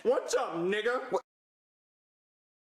What's up, nigga?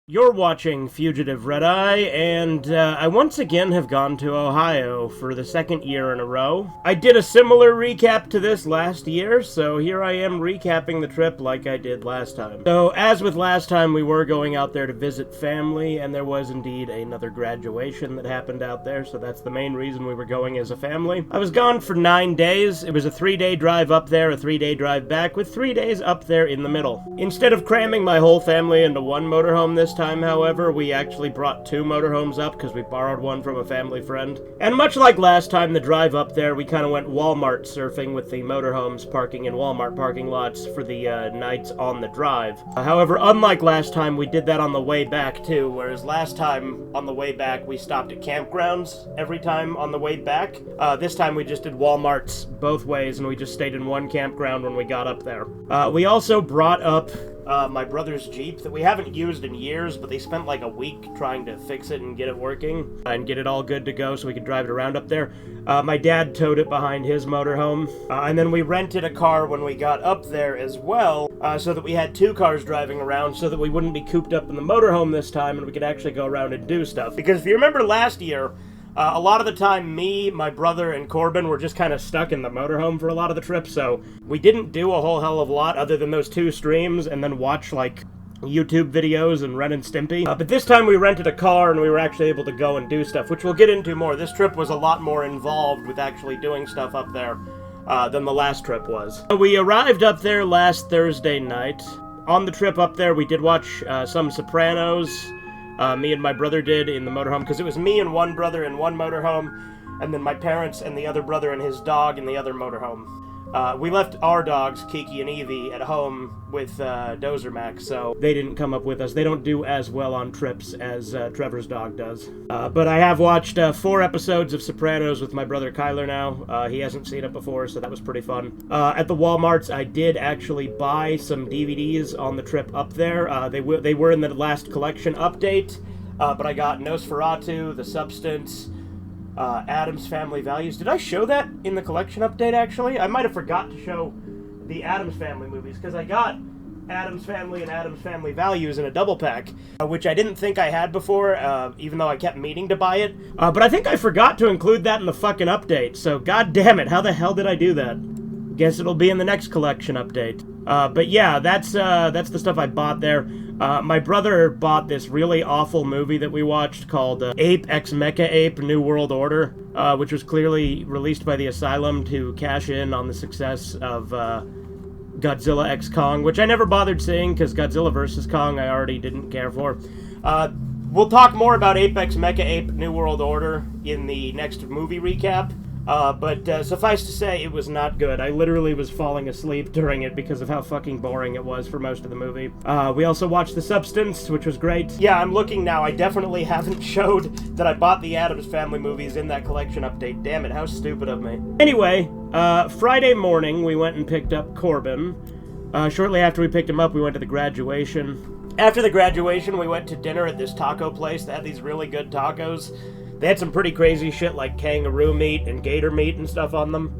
You're watching Fugitive Red Eye, and I once again have gone to Ohio for the second year in a row. I did a similar recap to this last year, so here I am recapping the trip like I did last time. So, as with last time, we were going out there to visit family, and there was indeed another graduation that happened out there, so that's the main reason we were going as a family. I was gone for 9 days. It was a 3-day drive up there, a 3-day drive back, with 3 days up there in the middle. Instead of cramming my whole family into one motorhome this time, however, we actually brought 2 motorhomes up because we borrowed one from a family friend. And much like last time, the drive up there, we kind of went Walmart surfing with the motorhomes parking in Walmart parking lots for the nights on the drive. However, unlike last time, we did that on the way back too, whereas last time on the way back, we stopped at campgrounds every time on the way back. This time we just did Walmarts both ways, and we just stayed in one campground when we got up there. We also brought up my brother's Jeep that we haven't used in years, but they spent like a week trying to fix it and get it working and get it all good to go so we could drive it around up there. My dad towed it behind his motorhome, and then we rented a car when we got up there as well, so that we had 2 cars driving around so that we wouldn't be cooped up in the motorhome this time and we could actually go around and do stuff. Because if you remember last year, a lot of the time, me, my brother, and Corbin were just kind of stuck in the motorhome for a lot of the trip, so we didn't do a whole hell of a lot other than those 2 streams and then watch, like, YouTube videos and Ren and Stimpy. But this time we rented a car and we were actually able to go and do stuff, which we'll get into more. This trip was a lot more involved with actually doing stuff up there than the last trip was. We arrived up there last Thursday night. On the trip up there, we did watch some Sopranos. Me and my brother did in the motorhome, because it was me and one brother in one motorhome, and then my parents and the other brother and his dog in the other motorhome. We left our dogs, Kiki and Evie, at home with Dozer Max, so they didn't come up with us. They don't do as well on trips as Trevor's dog does. But I have watched 4 episodes of Sopranos with my brother Kyler now. He hasn't seen it before, so that was pretty fun. At the Walmarts, I did actually buy some DVDs on the trip up there. They were in the last collection update, but I got Nosferatu, The Substance, Addams Family Values. Did I show that in the collection update, actually? I might have forgot to show the Addams Family movies, because I got Addams Family and Addams Family Values in a double pack, which I didn't think I had before, even though I kept meaning to buy it. But I think I forgot to include that in the fucking update, so god damn it, how the hell did I do that? Guess it'll be in the next collection update. But yeah, that's the stuff I bought there. My brother bought this really awful movie that we watched called Ape X Mecha Ape New World Order, which was clearly released by the Asylum to cash in on the success of Godzilla X Kong, which I never bothered seeing because Godzilla vs. Kong I already didn't care for. We'll talk more about Ape X Mecha Ape New World Order in the next movie recap. But suffice to say, it was not good. I literally was falling asleep during it because of how fucking boring it was for most of the movie. We also watched The Substance, which was great. Yeah, I'm looking now. I definitely haven't showed that I bought the Addams Family movies in that collection update. Damn it, how stupid of me. Anyway, Friday morning, we went and picked up Corbin. Shortly after we picked him up, we went to the graduation. After the graduation, we went to dinner at this taco place that had these really good tacos. They had some pretty crazy shit like kangaroo meat and gator meat and stuff on them.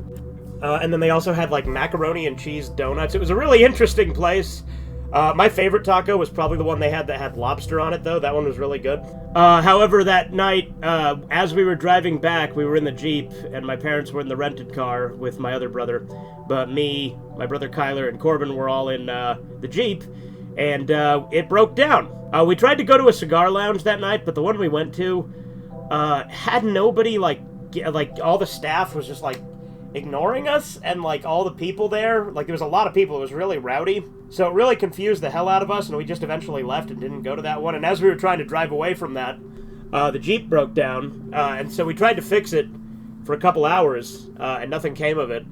And then they also had like macaroni and cheese donuts. It was a really interesting place. My favorite taco was probably the one they had that had lobster on it, though. That one was really good. However, that night, as we were driving back, we were in the Jeep, and my parents were in the rented car with my other brother. But me, my brother Kyler, and Corbin were all in the Jeep, and it broke down. We tried to go to a cigar lounge that night, but the one we went to had nobody, like all the staff was just like ignoring us, and like all the people there, like there was a lot of people. It was really rowdy, so it really confused the hell out of us, and we just eventually left and didn't go to that one. And as we were trying to drive away from that, the Jeep broke down, and so we tried to fix it for a couple hours, and nothing came of it.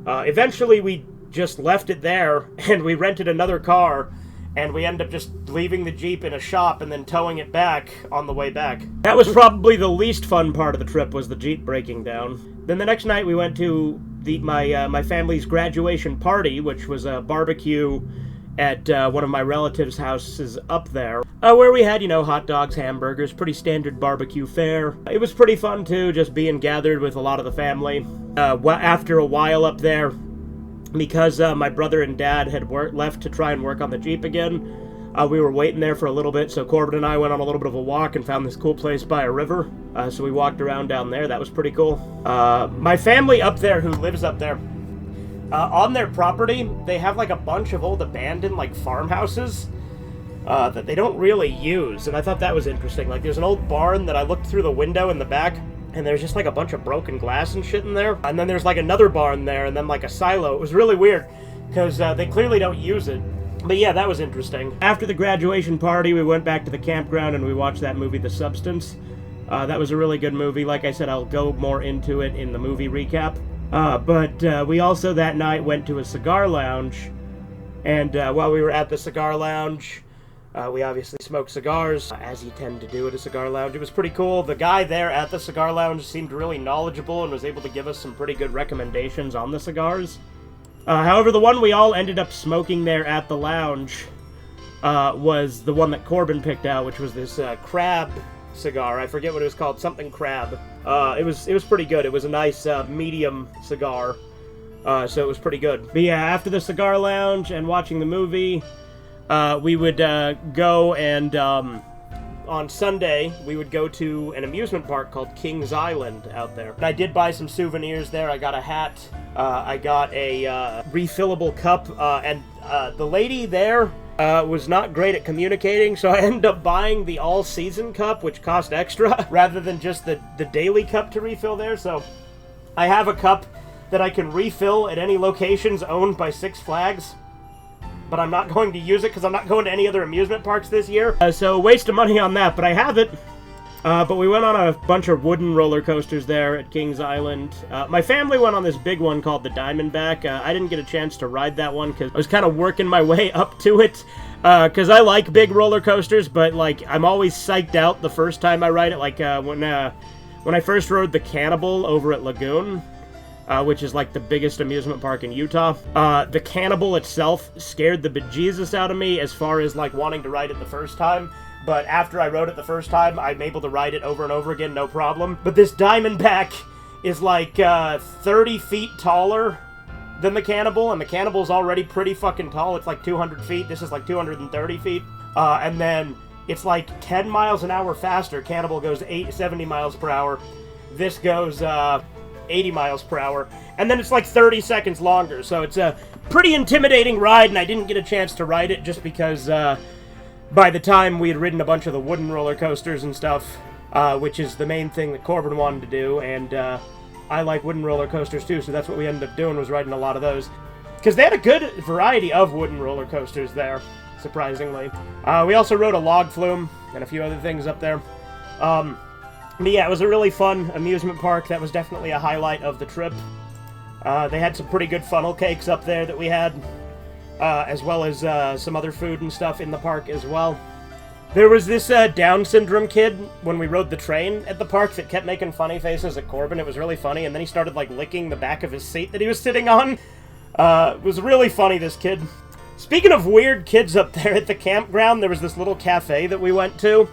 Eventually we just left it there, and we rented another car, and we ended up just leaving the Jeep in a shop and then towing it back on the way back. That was probably the least fun part of the trip, was the Jeep breaking down. Then the next night we went to my family's graduation party, which was a barbecue at one of my relatives' houses up there, where we had, hot dogs, hamburgers, pretty standard barbecue fare. It was pretty fun, too, just being gathered with a lot of the family. After a while up there, because my brother and dad had left to try and work on the Jeep again. We were waiting there for a little bit, so Corbin and I went on a little bit of a walk and found this cool place by a river. So we walked around down there. That was pretty cool. My family up there, who lives up there, on their property, they have like a bunch of old abandoned like farmhouses that they don't really use. And I thought that was interesting. Like, there's an old barn that I looked through the window in the back, and there's just like a bunch of broken glass and shit in there. And then there's like another barn there, and then like a silo. It was really weird because they clearly don't use it. But yeah, that was interesting. After the graduation party, we went back to the campground and we watched that movie, The Substance. That was a really good movie. Like I said, I'll go more into it in the movie recap. But we also that night went to a cigar lounge. And while we were at the cigar lounge, we obviously smoked cigars, as you tend to do at a cigar lounge. It was pretty cool. The guy there at the cigar lounge seemed really knowledgeable and was able to give us some pretty good recommendations on the cigars. However, the one we all ended up smoking there at the lounge was the one that Corbin picked out, which was this crab cigar. I forget what it was called, something crab. It was pretty good. It was a nice medium cigar, so it was pretty good. But yeah, after the cigar lounge and watching the movie, we would go and on Sunday, we would go to an amusement park called Kings Island out there. And I did buy some souvenirs there. I got a hat, I got a refillable cup, and the lady there was not great at communicating, so I ended up buying the all-season cup, which cost extra, rather than just the daily cup to refill there. So I have a cup that I can refill at any locations owned by Six Flags, but I'm not going to use it because I'm not going to any other amusement parks this year. So waste of money on that, but I have it. But we went on a bunch of wooden roller coasters there at Kings Island. My family went on this big one called the Diamondback. I didn't get a chance to ride that one because I was kind of working my way up to it. Because I like big roller coasters, but like I'm always psyched out the first time I ride it. Like when I first rode the Cannibal over at Lagoon, which is like the biggest amusement park in Utah. The Cannibal itself scared the bejesus out of me as far as like wanting to ride it the first time. But after I rode it the first time, I'm able to ride it over and over again, no problem. But this Diamondback is like 30 feet taller than the Cannibal, and the Cannibal's already pretty fucking tall. It's like 200 feet. This is like 230 feet. And then it's like 10 miles an hour faster. Cannibal goes 70 miles per hour. This goes 80 miles per hour. And then it's like 30 seconds longer. So it's a pretty intimidating ride, and I didn't get a chance to ride it just because by the time we had ridden a bunch of the wooden roller coasters and stuff, which is the main thing that Corbin wanted to do, and I like wooden roller coasters too, so that's what we ended up doing, was riding a lot of those. Because they had a good variety of wooden roller coasters there, surprisingly. We also rode a log flume and a few other things up there. But yeah, it was a really fun amusement park. That was definitely a highlight of the trip. They had some pretty good funnel cakes up there that we had, as well as some other food and stuff in the park as well. There was this Down syndrome kid when we rode the train at the park that kept making funny faces at Corbin. It was really funny, and then he started like licking the back of his seat that he was sitting on. It was really funny, this kid. Speaking of weird kids up there at the campground, there was this little cafe that we went to.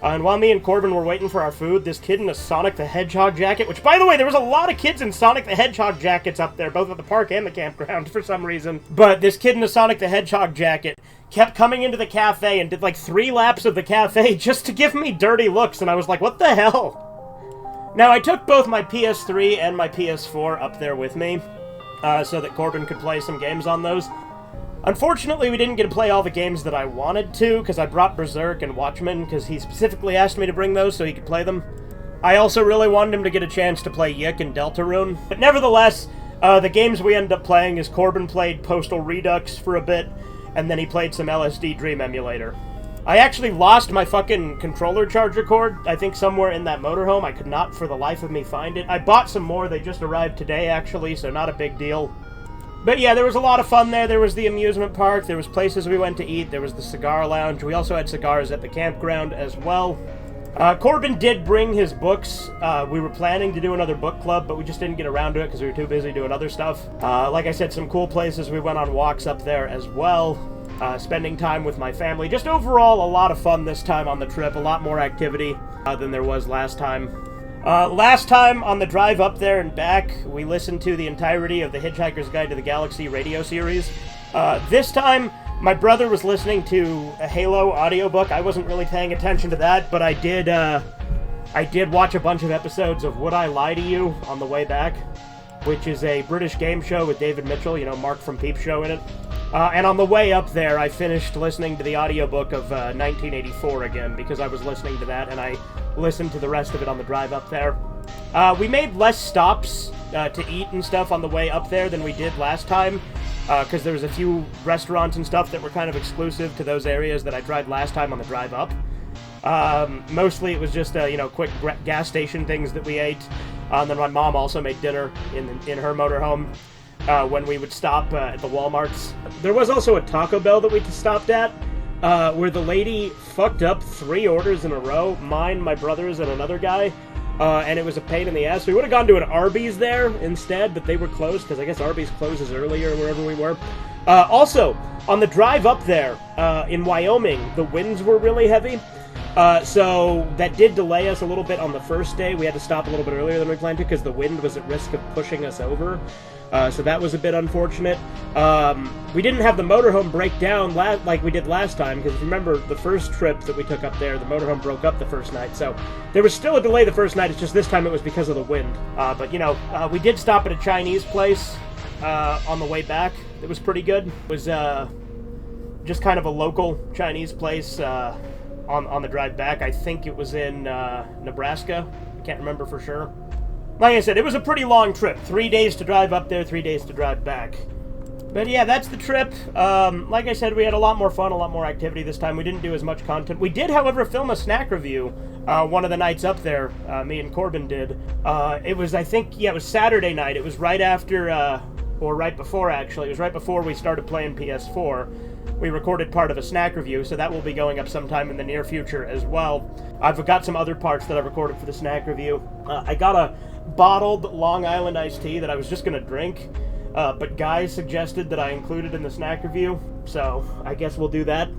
And while me and Corbin were waiting for our food, this kid in a Sonic the Hedgehog jacket, which, by the way, there was a lot of kids in Sonic the Hedgehog jackets up there, both at the park and the campground for some reason. But this kid in a Sonic the Hedgehog jacket kept coming into the cafe and did like 3 laps of the cafe just to give me dirty looks, and I was like, what the hell? Now, I took both my PS3 and my PS4 up there with me, so that Corbin could play some games on those. Unfortunately, we didn't get to play all the games that I wanted to, because I brought Berserk and Watchmen, because he specifically asked me to bring those so he could play them. I also really wanted him to get a chance to play Yik and Deltarune. But nevertheless, the games we ended up playing is Corbin played Postal Redux for a bit, and then he played some LSD Dream Emulator. I actually lost my fucking controller charger cord, I think somewhere in that motorhome. I could not for the life of me find it. I bought some more, they just arrived today actually, so not a big deal. But yeah, there was a lot of fun there. There was the amusement park, there was places we went to eat, there was the cigar lounge. We also had cigars at the campground as well. Corbin did bring his books. We were planning to do another book club, but we just didn't get around to it because we were too busy doing other stuff. Like I said, some cool places. We went on walks up there as well, spending time with my family. Just overall, a lot of fun this time on the trip. A lot more activity than there was last time. Last time on the drive up there and back, we listened to the entirety of the Hitchhiker's Guide to the Galaxy radio series. This time, my brother was listening to a Halo audiobook. I wasn't really paying attention to that, but I did watch a bunch of episodes of Would I Lie to You on the way back, which is a British game show with David Mitchell, Mark from Peep Show in it. And on the way up there, I finished listening to the audiobook of 1984 again, because I was listening to that, and I listened to the rest of it on the drive up there. We made less stops to eat and stuff on the way up there than we did last time, because there was a few restaurants and stuff that were kind of exclusive to those areas that I tried last time on the drive up. Mostly it was just, quick gas station things that we ate. And then my mom also made dinner in her motorhome when we would stop at the Walmarts. There was also a Taco Bell that we stopped at, where the lady fucked up 3 orders in a row, mine, my brother's, and another guy, and it was a pain in the ass. We would have gone to an Arby's there instead, but they were closed, because I guess Arby's closes earlier wherever we were. Also, on the drive up there, in Wyoming, the winds were really heavy. So that did delay us a little bit on the first day. We had to stop a little bit earlier than we planned to because the wind was at risk of pushing us over. So that was a bit unfortunate. We didn't have the motorhome break down like we did last time, because remember the first trip that we took up there, the motorhome broke up the first night. So there was still a delay the first night, it's just this time it was because of the wind. But we did stop at a Chinese place on the way back. It was pretty good. It was just kind of a local Chinese place on the drive back. I think it was in Nebraska. I can't remember for sure. Like I said, it was a pretty long trip. 3 days to drive up there, 3 days to drive back. But yeah, that's the trip. Like I said, we had a lot more fun, a lot more activity this time. We didn't do as much content. We did, however, film a snack review one of the nights up there. Me and Corbin did. It was, it was Saturday night. It was right after, or right before, actually. It was right before we started playing PS4. We recorded part of a snack review, so that will be going up sometime in the near future as well. I've got some other parts that I've recorded for the snack review. I got a bottled Long Island iced tea that I was just going to drink, but Guy suggested that I include it in the snack review, so I guess we'll do that.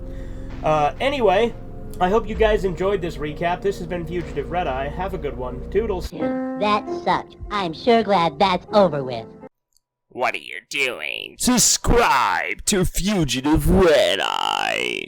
Anyway, I hope you guys enjoyed this recap. This has been Fugitive Red Eye. Have a good one. Toodles. That sucked. I'm sure glad that's over with. What are you doing? Subscribe to Fugitive Red Eye.